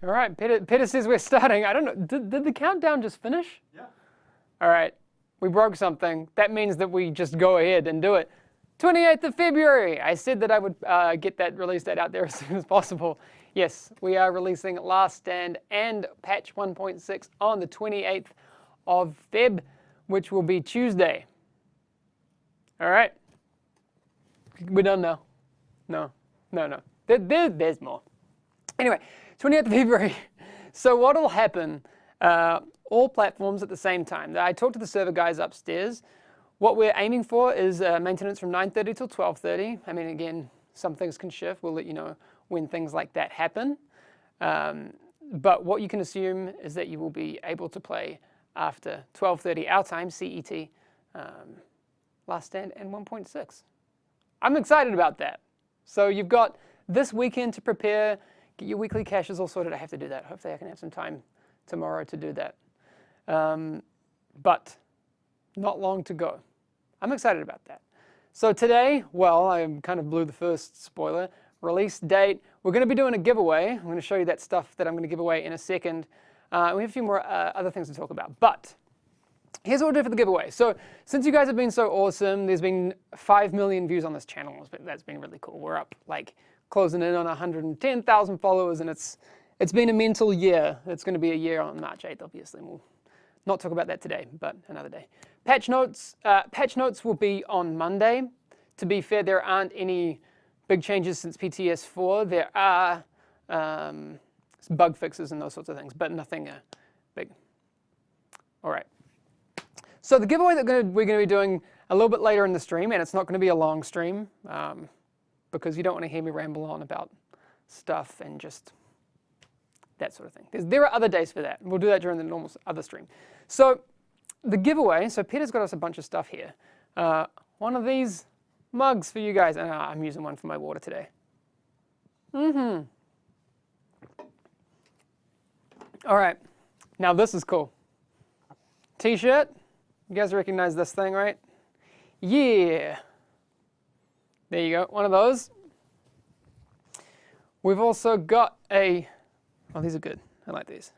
All right, Peter says we're starting. I don't know, did the countdown just finish? Yeah. All right, we broke something. That means that we just go ahead and do it. 28th of February. I said that I would get that release date out there as soon as possible. Yes, we are releasing Last Stand and patch 1.6 on the 28th of Feb, which will be Tuesday. All right. We're done now. No. There's more. Anyway, 28th of February. So what will happen, all platforms at the same time. I talked to the server guys upstairs. What we're aiming for is maintenance from 9:30 till 12:30. I mean, again, some things can shift. We'll let you know when things like that happen. But what you can assume is that you will be able to play after 12:30 our time, CET, Last Stand and 1.6. I'm excited about that. So you've got this weekend to prepare, get your weekly caches all sorted. I have to do that. Hopefully I can have some time tomorrow to do that. But not long to go. I'm excited about that. So today, well, I kind of blew the first spoiler. Release date. We're going to be doing a giveaway. I'm going to show you that stuff that I'm going to give away in a second. We have a few more other things to talk about. But here's what we'll do for the giveaway. So since you guys have been so awesome, there's been 5 million views on this channel. That's been really cool. We're up like closing in on 110,000 followers, and it's been a mental year. It's going to be a year on March 8th, obviously. We'll not talk about that today, but another day. Patch notes will be on Monday. To be fair, there aren't any big changes since PTS4. There are bug fixes and those sorts of things, but nothing big. All right. So the giveaway that we're going to be doing a little bit later in the stream, and it's not going to be a long stream because you don't want to hear me ramble on about stuff and just that sort of thing. There are other days for that. We'll do that during the normal other stream. So the giveaway, so Peter's got us a bunch of stuff here. One of these mugs for you guys, and I'm using one for my water today. All right, now this is cool. T-shirt, you guys recognize this thing, right? Yeah. There you go, one of those. We've also got oh, these are good. I like these.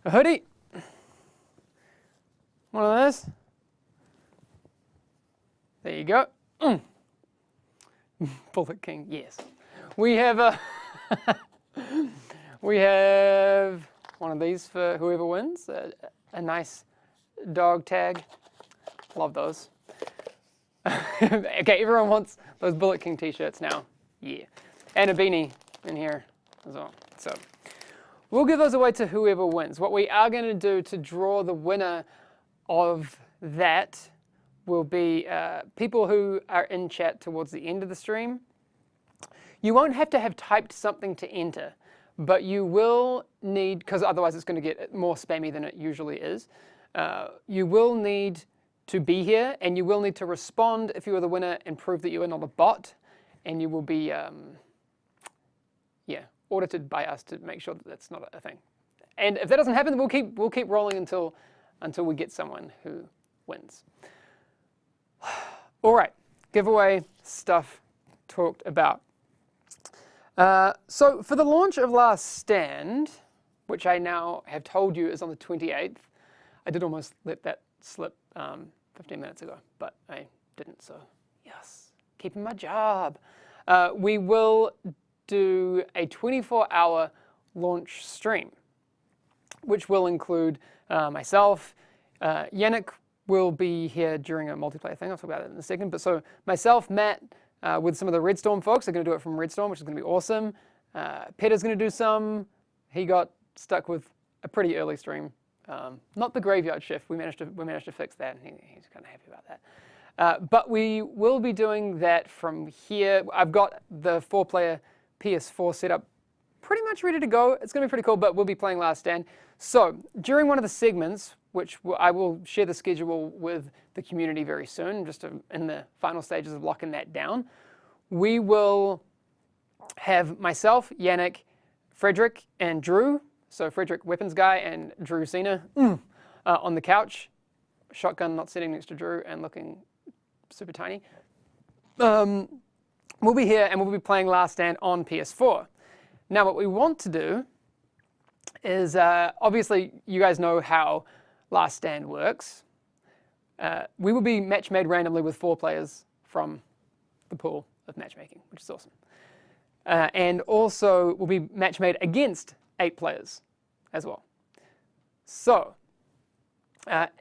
A hoodie. One of those. There you go. Bullet King, yes. We have we have one of these for whoever wins. A nice dog tag. Love those. Okay, everyone wants those Bullet King t-shirts now. Yeah. And a beanie in here as well. So we'll give those away to whoever wins. What we are going to do to draw the winner of that will be people who are in chat towards the end of the stream. You won't have to have typed something to enter, but you will need, because otherwise it's going to get more spammy than it usually is, you will need to be here, and you will need to respond if you are the winner and prove that you are not a bot, and you will be audited by us to make sure that that's not a thing. And if that doesn't happen, we'll keep rolling until we get someone who wins. All right, giveaway stuff talked about. So for the launch of Last Stand, which I now have told you is on the 28th, I did almost let that slip 15 minutes ago, but I didn't, so yes, keeping my job. We will do a 24-hour launch stream, which will include myself. Yannick will be here during a multiplayer thing. I'll talk about it in a second. But so myself, Matt, with some of the Redstorm folks are going to do it from Redstorm, which is going to be awesome. Peter's going to do some. He got stuck with a pretty early stream. Not the graveyard shift. We managed to fix that, and he's kind of happy about that. But we will be doing that from here. I've got the 4-player PS4 set up pretty much ready to go. It's going to be pretty cool, but we'll be playing Last Stand. So during one of the segments, which I will share the schedule with the community very soon, just in the final stages of locking that down, we will have myself, Yannick, Frederick, and Drew. So Frederick, weapons guy, and Drew Cena on the couch. Shotgun not sitting next to Drew and looking super tiny. We'll be here and we'll be playing Last Stand on PS4. Now, what we want to do is, obviously, you guys know how Last Stand works. We will be match made randomly with 4 players from the pool of matchmaking, which is awesome. And also, we'll be match made against 8 players as well. So,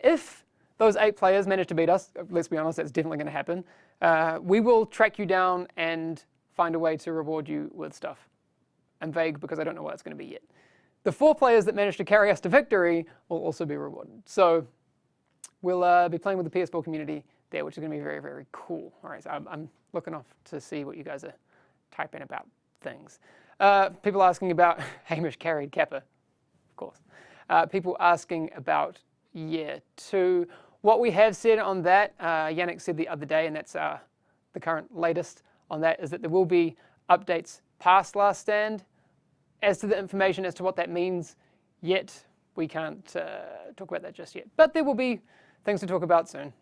if those 8 players manage to beat us, let's be honest, that's definitely going to happen, we will track you down and find a way to reward you with stuff. I'm vague because I don't know what it's going to be yet. The 4 players that manage to carry us to victory will also be rewarded. So we'll be playing with the PS4 community there, which is going to be very, very cool. All right, so I'm looking off to see what you guys are typing about things. People asking about Hamish carried Kappa, of course. People asking about Year 2. What we have said on that, Yannick said the other day, and that's the current latest on that, is that there will be updates past Last Stand. As to the information as to what that means yet, we can't talk about that just yet. But there will be things to talk about soon.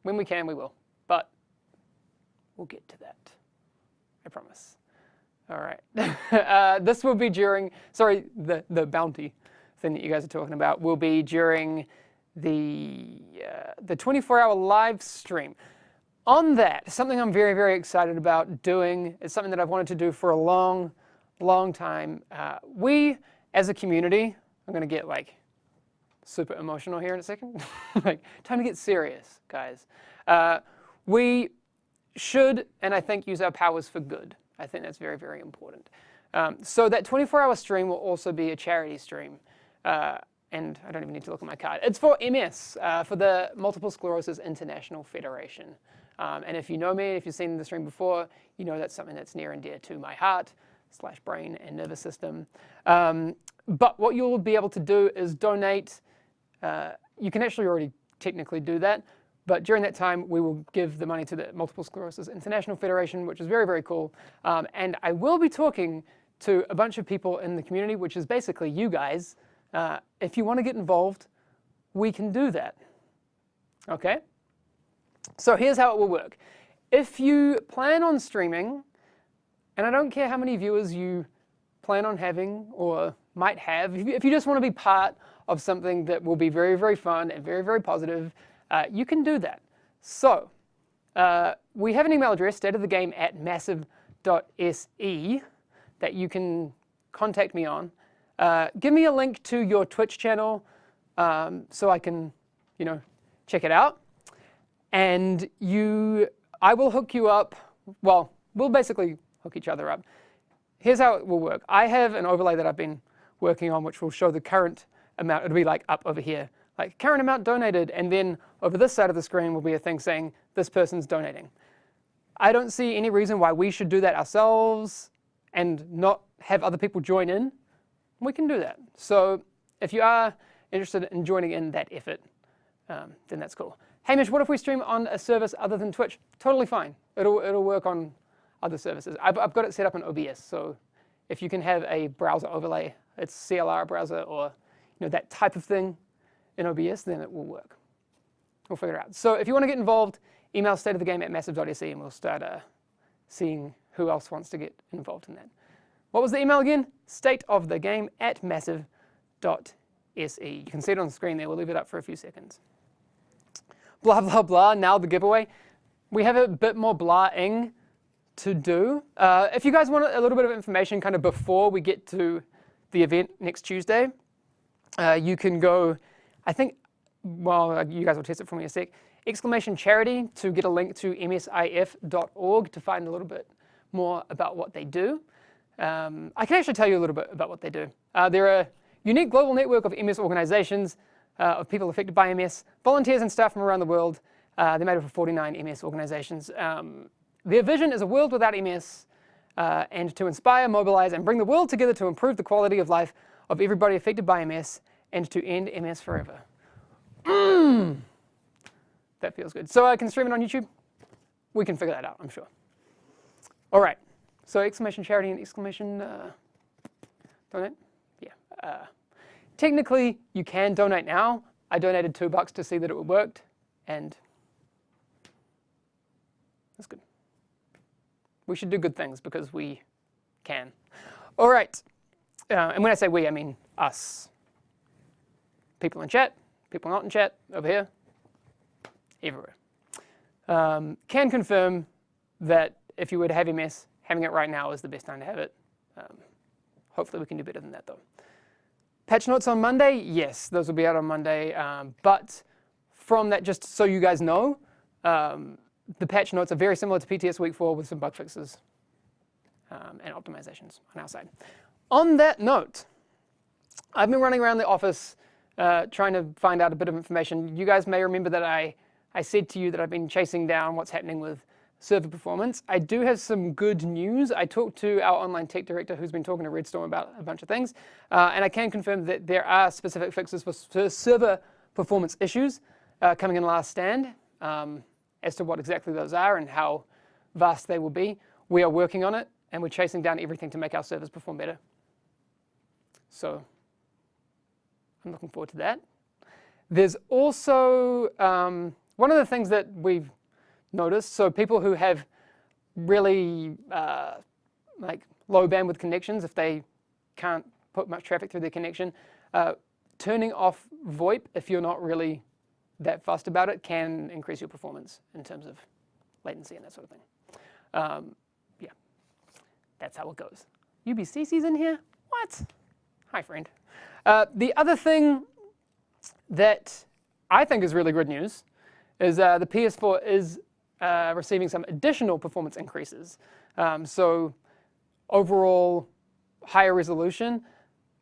When we can, we will. But we'll get to that. I promise. All right. This will be during, sorry, the bounty thing that you guys are talking about will be during the 24-hour live stream. On that, something I'm very, very excited about doing is something that I've wanted to do for a long time. We, as a community, I'm going to get like super emotional here in a second. Like, time to get serious, guys. We should, and I think, use our powers for good. I think that's very, very important. So that 24-hour stream will also be a charity stream. And I don't even need to look at my card. It's for MS, for the Multiple Sclerosis International Federation. And if you know me, if you've seen the stream before, you know that's something that's near and dear to my heart / brain and nervous system. But what you'll be able to do is donate. You can actually already technically do that, but during that time we will give the money to the Multiple Sclerosis International Federation, which is very, very cool. And I will be talking to a bunch of people in the community, which is basically you guys. If you want to get involved, we can do that. Okay? So here's how it will work. If you plan on streaming, and I don't care how many viewers you plan on having or might have, if you just want to be part of something that will be very, very fun and very, very positive, you can do that. So we have an email address, stateofthegame@massive.se, that you can contact me on. Give me a link to your Twitch channel so I can, check it out. And I will hook you up. Well, we'll basically hook each other up. Here's how it will work. I have an overlay that I've been working on, which will show the current amount. It'll be like up over here, like current amount donated. And then over this side of the screen will be a thing saying this person's donating. I don't see any reason why we should do that ourselves and not have other people join in. We can do that. So if you are interested in joining in that effort, then that's cool. Hamish, what if we stream on a service other than Twitch? Totally fine. It'll work on other services. I've got it set up in OBS, so if you can have a browser overlay, it's CLR browser or that type of thing in OBS, then it will work. We'll figure it out. So if you want to get involved, email stateofthegame@massive.se and we'll start seeing who else wants to get involved in that. What was the email again? stateofthegame@massive.se. You can see it on the screen there. We'll leave it up for a few seconds. Blah, blah, blah. Now the giveaway. We have a bit more blah-ing to do. If you guys want a little bit of information kind of before we get to the event next Tuesday, you can go, I think, well, you guys will test it for me in a sec, !charity to get a link to msif.org to find a little bit more about what they do. I can actually tell you a little bit about what they do. They're a unique global network of MS organizations of people affected by MS, volunteers and staff from around the world. They're made up of 49 MS organizations. Their vision is a world without MS, and to inspire, mobilize, and bring the world together to improve the quality of life of everybody affected by MS and to end MS forever. That feels good. So I can stream it on YouTube? We can figure that out, I'm sure. All right. So !charity and donate? Yeah. Technically, you can donate now. I donated $2 to see that it worked, and that's good. We should do good things because we can. All right. And when I say we, I mean us. People in chat, people not in chat, over here, everywhere. Can confirm that if you were to have MS, having it right now is the best time to have it. Hopefully we can do better than that though. Patch notes on Monday, yes, those will be out on Monday. But from that, just so you guys know, the patch notes are very similar to PTS Week 4 with some bug fixes and optimizations on our side. On that note, I've been running around the office trying to find out a bit of information. You guys may remember that I said to you that I've been chasing down what's happening with server performance. I do have some good news. I talked to our online tech director who's been talking to Redstorm about a bunch of things, and I can confirm that there are specific fixes for server performance issues coming in Last Stand. As to what exactly those are and how vast they will be, we are working on it, and we're chasing down everything to make our servers perform better. So I'm looking forward to that. There's also one of the things that we've noticed, so people who have really like low bandwidth connections, if they can't put much traffic through their connection, turning off VoIP if you're not really that fussed about it can increase your performance in terms of latency and that sort of thing. Yeah, that's how it goes. UBCC's in here? What? Hi, friend. The other thing that I think is really good news is the PS4 is receiving some additional performance increases. So overall higher resolution,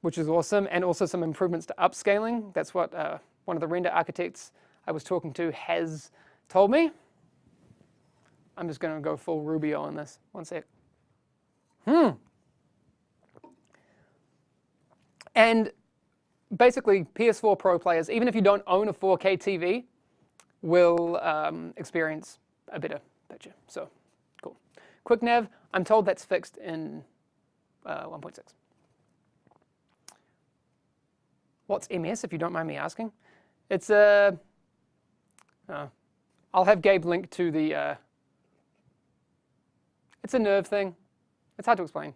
which is awesome, and also some improvements to upscaling. That's what one of the render architects I was talking to has told me. I'm just going to go full Rubio on this. One sec. And basically, PS4 Pro players, even if you don't own a 4K TV, will experience a better picture. So, cool. Quick nav, I'm told that's fixed in 1.6. What's MS, if you don't mind me asking? It's a... I'll have Gabe link to the... it's a nerve thing. It's hard to explain.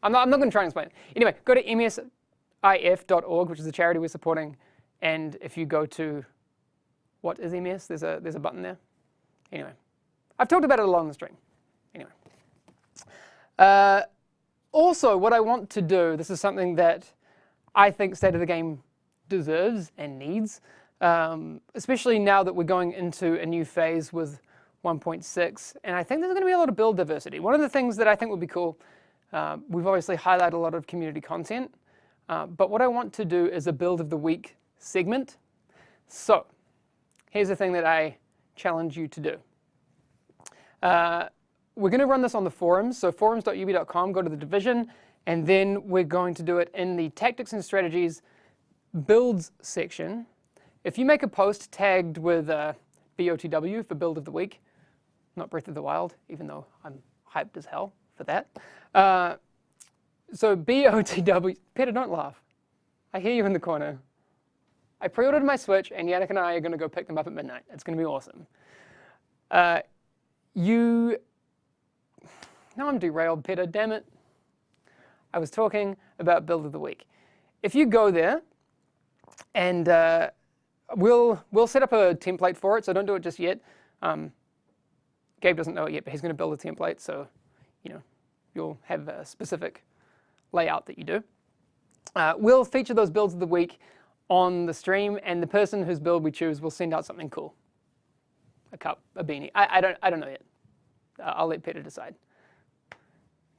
I'm not going to try and explain it. Anyway, go to msif.org, which is the charity we're supporting, and if you go to what is MS, there's a button there. Anyway, I've talked about it along the stream. Anyway. Also, what I want to do, this is something that I think State of the Game deserves and needs, especially now that we're going into a new phase with 1.6, and I think there's going to be a lot of build diversity. One of the things that I think would be cool, we've obviously highlighted a lot of community content, but what I want to do is a build of the week segment. So, here's the thing that I challenge you to do. We're going to run this on the forums, so forums.ub.com, go to the division, and then we're going to do it in the tactics and strategies builds section. If you make a post tagged with BOTW for build of the week, not Breath of the Wild, even though I'm hyped as hell for that. So BOTW, Peter, don't laugh. I hear you in the corner. I pre-ordered my Switch, and Yannick and I are going to go pick them up at midnight. It's going to be awesome. Now I'm derailed, Peter, damn it. I was talking about build of the week. If you go there, and we'll set up a template for it, so don't do it just yet. Gabe doesn't know it yet, but he's going to build a template, so you'll have a specific layout that you do. We'll feature those builds of the week on the stream, and the person whose build we choose will send out something cool. A cup, a beanie. I don't know yet. I'll let Peter decide.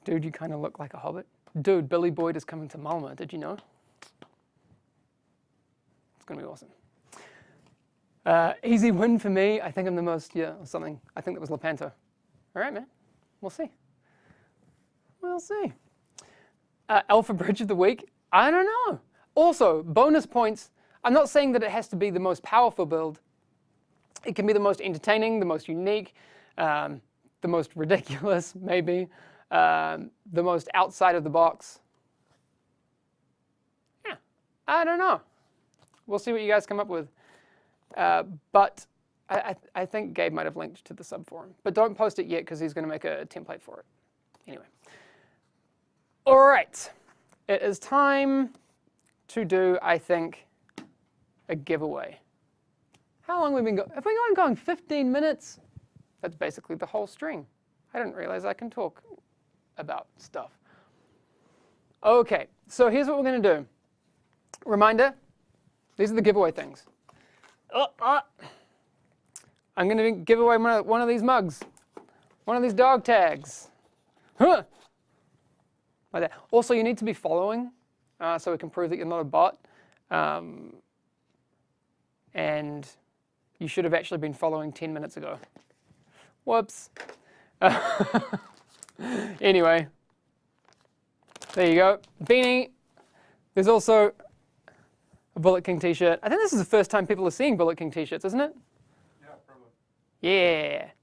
Dude, you kind of look like a hobbit. Dude, Billy Boyd is coming to Malmö. Did you know? It's going to be awesome. Easy win for me. I think I'm the most, something. I think that was Lepanto. All right, man. We'll see. We'll see. Alpha Bridge of the Week. I don't know. Also, bonus points. I'm not saying that it has to be the most powerful build. It can be the most entertaining, the most unique, the most ridiculous, maybe, the most outside of the box. Yeah, I don't know. We'll see what you guys come up with. But I think Gabe might have linked to the subforum. But don't post it yet because he's going to make a template for it. Anyway. All right, it is time to do, I think, a giveaway. How long have we been going? Have we been going 15 minutes? That's basically the whole stream. I didn't realize I can talk about stuff. Okay, so here's what we're going to do. Reminder, these are the giveaway things. I'm going to give away one of these mugs, one of these dog tags. Huh. Like that. Also, you need to be following so we can prove that you're not a bot. And you should have actually been following 10 minutes ago. Whoops. Anyway, there you go. Beanie. There's also a Bullet King t-shirt. I think this is the first time people are seeing Bullet King t-shirts, isn't it? Yeah, probably.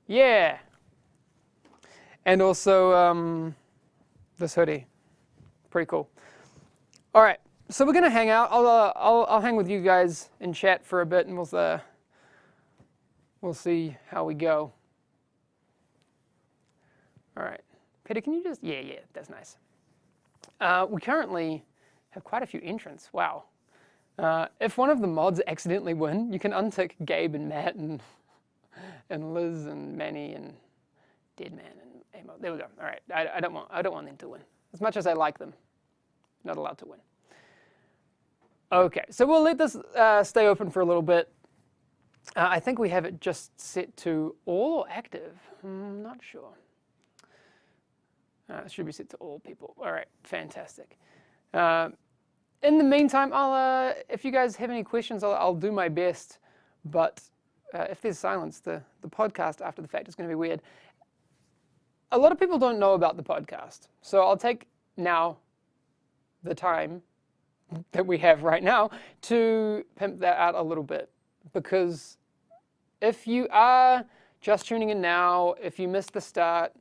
Yeah. And also this hoodie. Pretty cool. All right, so we're gonna hang out. I'll hang with you guys in chat for a bit, and we'll see how we go. All right, Peter, can you just yeah, that's nice. We currently have quite a few entrants. Wow. If one of the mods accidentally win, you can untick Gabe and Matt and Liz and Manny and Deadman and Amo. There we go. All right. I don't want them to win. As much as I like them, not allowed to win. Okay, so we'll let this stay open for a little bit. I think we have it just set to all or active. I'm not sure. It should be set to all people. All right, fantastic. In the meantime, if you guys have any questions, I'll do my best. But if there's silence, the podcast after the fact is going to be weird. A lot of people don't know about the podcast. So I'll take now the time that we have right now to pimp that out a little bit. Because if you are just tuning in now, if you missed the start,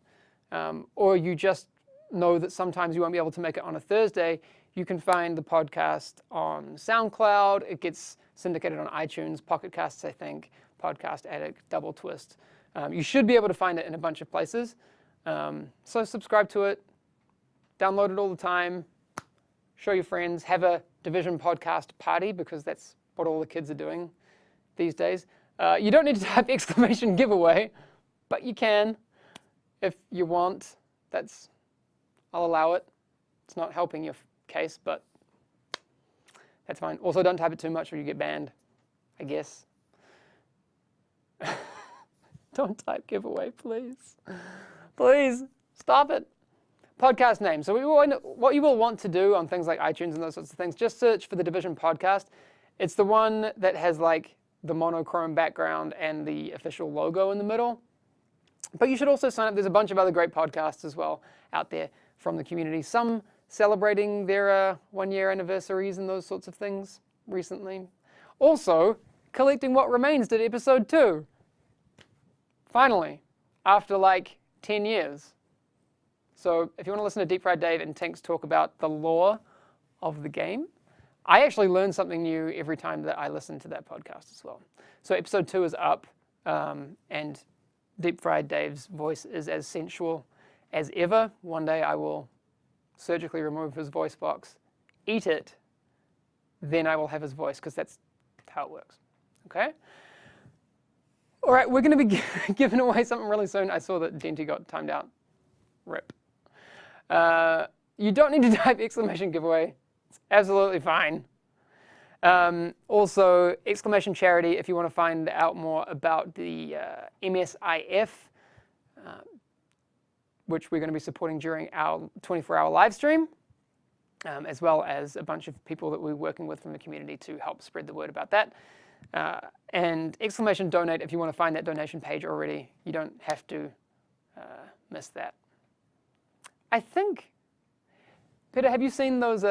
or you just know that sometimes you won't be able to make it on a Thursday, you can find the podcast on SoundCloud. It gets syndicated on iTunes, Pocket Casts, I think, Podcast Addict, Double Twist. You should be able to find it in a bunch of places. So subscribe to it, download it all the time, show your friends, have a Division podcast party, because that's what all the kids are doing these days. You don't need to type exclamation giveaway, but you can if you want. I'll allow it. It's not helping your case, but that's fine. Also, don't type it too much or you get banned, I guess. Don't type giveaway, please. Please, stop it. Podcast name. So what you will want to do on things like iTunes and those sorts of things, just search for the Division Podcast. It's the one that has like the monochrome background and the official logo in the middle. But you should also sign up. There's a bunch of other great podcasts as well out there from the community. Some celebrating their 1-year anniversaries and those sorts of things recently. Also, Collecting What Remains did episode 2. Finally, after like 10 years. So if you want to listen to Deep Fried Dave and Tinks talk about the lore of the game, I actually learn something new every time that I listen to that podcast as well. So episode 2 is up, and Deep Fried Dave's voice is as sensual as ever. One day I will surgically remove his voice box, eat it, then I will have his voice, because that's how it works. Okay? All right, we're going to be giving away something really soon. I saw that Denty got timed out. Rip. You don't need to type exclamation giveaway. It's absolutely fine. Also, exclamation charity if you want to find out more about the MSIF, which we're going to be supporting during our 24-hour live stream, as well as a bunch of people that we're working with from the community to help spread the word about that. And exclamation donate if you want to find that donation page already. You don't have to miss that. I think, Peter, have you seen those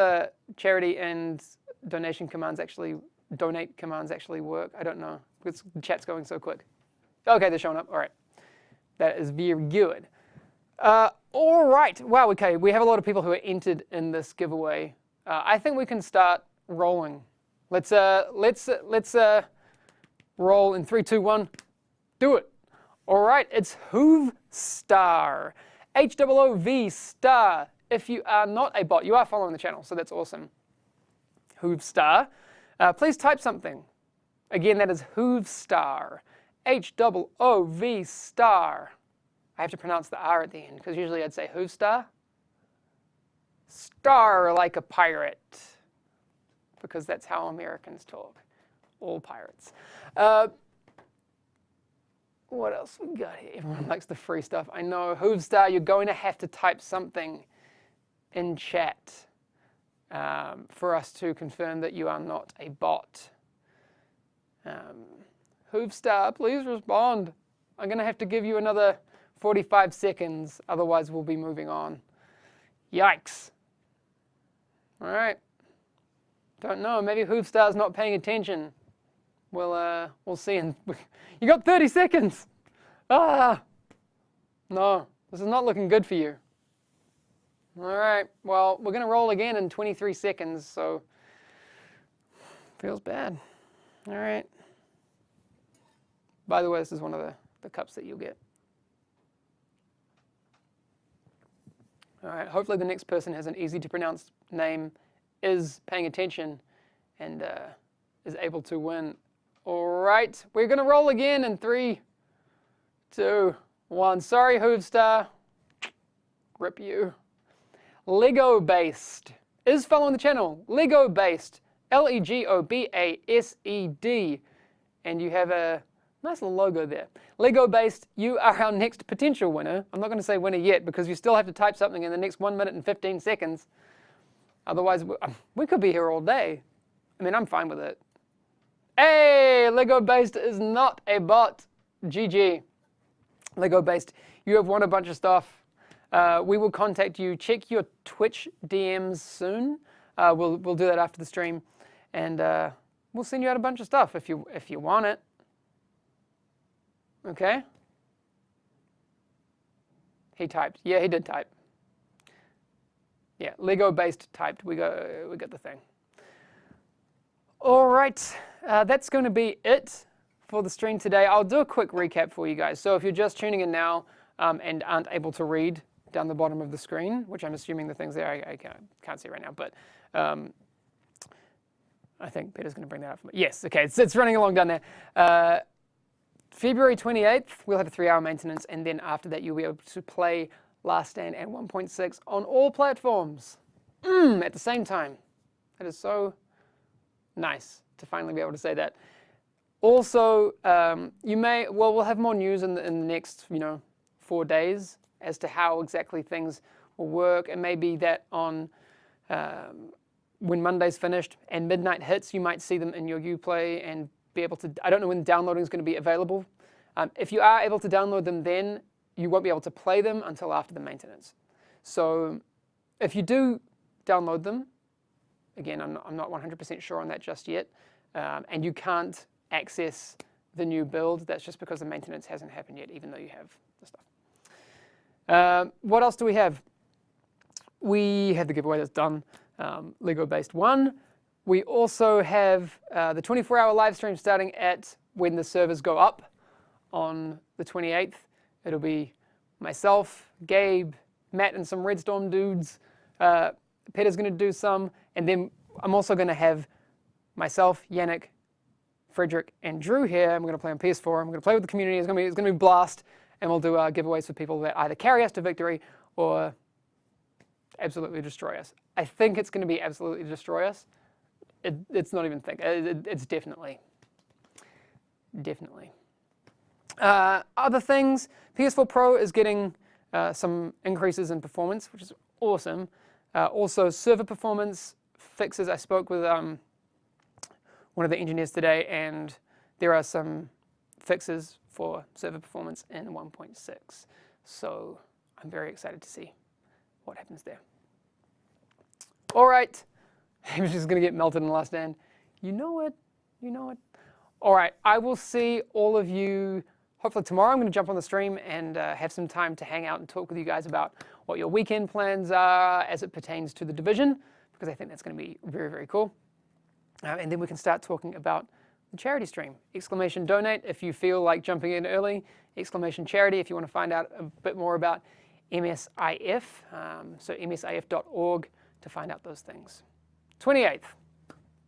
charity and donate commands actually work? I don't know, because the chat's going so quick. Okay, they're showing up. All right. That is very good. All right. Wow, okay. We have a lot of people who are entered in this giveaway. I think we can start rolling. Let's roll in 3, 2, 1. Do it. All right. It's Hoov Star. HOOV Star if you are not a bot, you are following the channel, so that's awesome. Hoovstar, please type something. Again, that is Hoovstar, H-O-O-V star. I have to pronounce the R at the end, because usually I'd say Hoovstar. Star like a pirate, because that's how Americans talk, all pirates. What else we got here? Everyone likes the free stuff. I know. Hoovstar, you're going to have to type something in chat for us to confirm that you are not a bot. Hoovstar, please respond. I'm going to have to give you another 45 seconds, otherwise we'll be moving on. Yikes. All right. Don't know. Maybe Hoovstar's not paying attention. We'll see. You got 30 seconds. Ah. No, this is not looking good for you. All right. Well, we're going to roll again in 23 seconds, so feels bad. All right. By the way, this is one of the cups that you'll get. All right. Hopefully the next person has an easy to pronounce name, is paying attention, and is able to win. All right. We're going to roll again in 3, 2, 1. Sorry, Hoovstar. Rip you. Lego based is following the channel. Lego based. Legobased. And you have a nice little logo there. Lego based, you are our next potential winner. I'm not going to say winner yet because you still have to type something in the next 1 minute and 15 seconds. Otherwise, we could be here all day. I mean, I'm fine with it. Hey, Lego based is not a bot. GG. Lego based, you have won a bunch of stuff. We will contact you. Check your Twitch DMs soon. We'll do that after the stream, and we'll send you out a bunch of stuff if you want it. Okay. He typed. Yeah, he did type. Yeah, Lego based typed. We got the thing. All right, that's going to be it for the stream today. I'll do a quick recap for you guys. So if you're just tuning in now and aren't able to read down the bottom of the screen, which I'm assuming the things there I can't see right now, but I think Peter's going to bring that up for me. Yes, okay, it's running along down there. February 28th, we'll have a 3-hour maintenance, and then after that you'll be able to play Last Stand and 1.6 on all platforms at the same time. That is so nice to finally be able to say that. Also, we'll have more news in the next 4 days as to how exactly things will work. It may be that on when Monday's finished and midnight hits, you might see them in your Uplay and be able to. I don't know when downloading is going to be available. If you are able to download them, then you won't be able to play them until after the maintenance. So, if you do download them, again, I'm not 100% sure on that just yet, and you can't access the new build, that's just because the maintenance hasn't happened yet, even though you have the stuff. What else do we have? We have the giveaway that's done, Lego Based 1. We also have the 24-hour live stream starting at when the servers go up on the 28th. It'll be myself, Gabe, Matt, and some Redstorm dudes. Peter's going to do some, and then I'm also going to have myself, Yannick, Frederick, and Drew here. I'm going to play on PS4. I'm going to play with the community. It's going to be a blast, and we'll do giveaways for people that either carry us to victory or absolutely destroy us. I think it's going to be absolutely destroy us. It's not even think. It's definitely. Other things, PS4 Pro is getting some increases in performance, which is awesome. Also, server performance fixes. I spoke with one of the engineers today, and there are some fixes for server performance in 1.6. So I'm very excited to see what happens there. All right. I'm just going to get melted in the Last Stand. You know it. All right. I will see all of you hopefully tomorrow. I'm going to jump on the stream and have some time to hang out and talk with you guys about what your weekend plans are as it pertains to the Division, because I think that's going to be very, very cool. And then we can start talking about the charity stream. !donate if you feel like jumping in early. !charity if you want to find out a bit more about MSIF, so msif.org to find out those things. 28th,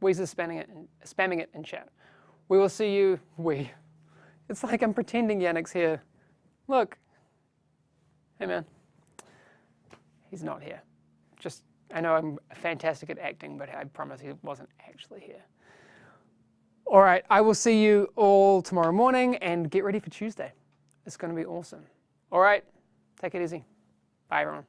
Weezer's spamming it in chat. We will see you, It's like I'm pretending Yannick's here. Look. Hey man. He's not here. I know I'm fantastic at acting, but I promise he wasn't actually here. All right, I will see you all tomorrow morning, and get ready for Tuesday. It's going to be awesome. All right, take it easy. Bye, everyone.